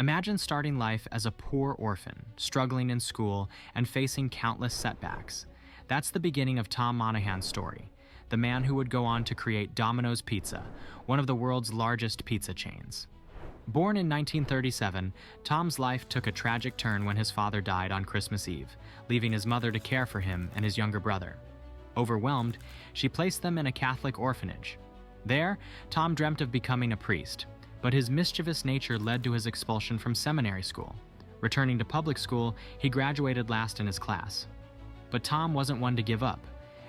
Imagine starting life as a poor orphan, struggling in school, and facing countless setbacks. That's the beginning of Tom Monaghan's story, the man who would go on to create Domino's Pizza, one of the world's largest pizza chains. Born in 1937, Tom's life took a tragic turn when his father died on Christmas Eve, leaving his mother to care for him and his younger brother. Overwhelmed, she placed them in a Catholic orphanage. There, Tom dreamt of becoming a priest, but his mischievous nature led to his expulsion from seminary school. Returning to public school, he graduated last in his class. But Tom wasn't one to give up.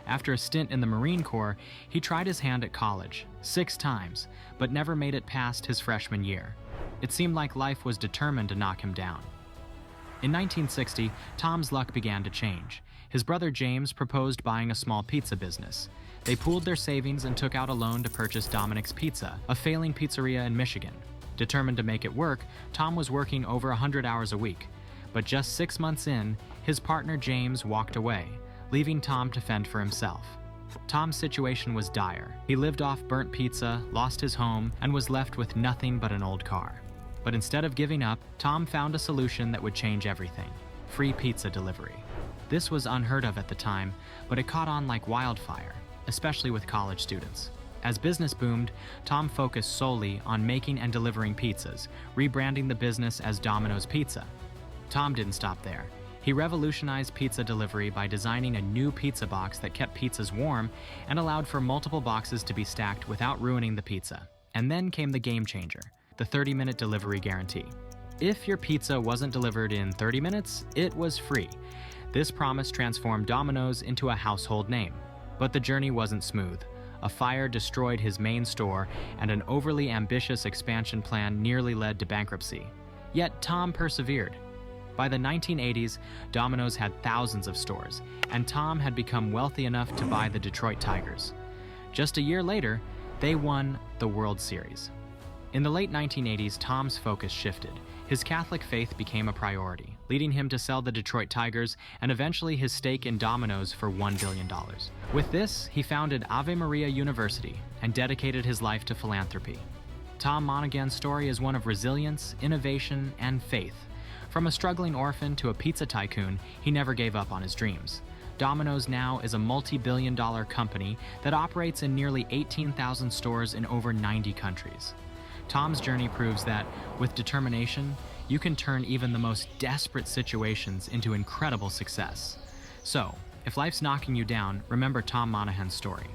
After a stint in the Marine Corps, he tried his hand at college 6 times, but never made it past his freshman year. It seemed like life was determined to knock him down. In 1960, Tom's luck began to change. His brother James proposed buying a small pizza business. They pooled their savings and took out a loan to purchase Dominic's Pizza, a failing pizzeria in Michigan. Determined to make it work, Tom was working over 100 hours a week. But just 6 months in, his partner James walked away, leaving Tom to fend for himself. Tom's situation was dire. He lived off burnt pizza, lost his home, and was left with nothing but an old car. But instead of giving up, Tom found a solution that would change everything: free pizza delivery. This was unheard of at the time, but it caught on like wildfire, especially with college students. As business boomed, Tom focused solely on making and delivering pizzas, rebranding the business as Domino's Pizza. Tom didn't stop there. He revolutionized pizza delivery by designing a new pizza box that kept pizzas warm and allowed for multiple boxes to be stacked without ruining the pizza. And then came the game changer: the 30-minute delivery guarantee. If your pizza wasn't delivered in 30 minutes, it was free. This promise transformed Domino's into a household name. But the journey wasn't smooth. A fire destroyed his main store, and an overly ambitious expansion plan nearly led to bankruptcy. Yet Tom persevered. By the 1980s, Domino's had thousands of stores, and Tom had become wealthy enough to buy the Detroit Tigers. Just a year later, they won the World Series. In the late 1980s, Tom's focus shifted. His Catholic faith became a priority, leading him to sell the Detroit Tigers and eventually his stake in Domino's for $1 billion. With this, he founded Ave Maria University and dedicated his life to philanthropy. Tom Monaghan's story is one of resilience, innovation, and faith. From a struggling orphan to a pizza tycoon, he never gave up on his dreams. Domino's now is a multi-billion-dollar company that operates in nearly 18,000 stores in over 90 countries. Tom's journey proves that, with determination, you can turn even the most desperate situations into incredible success. So, if life's knocking you down, remember Tom Monaghan's story.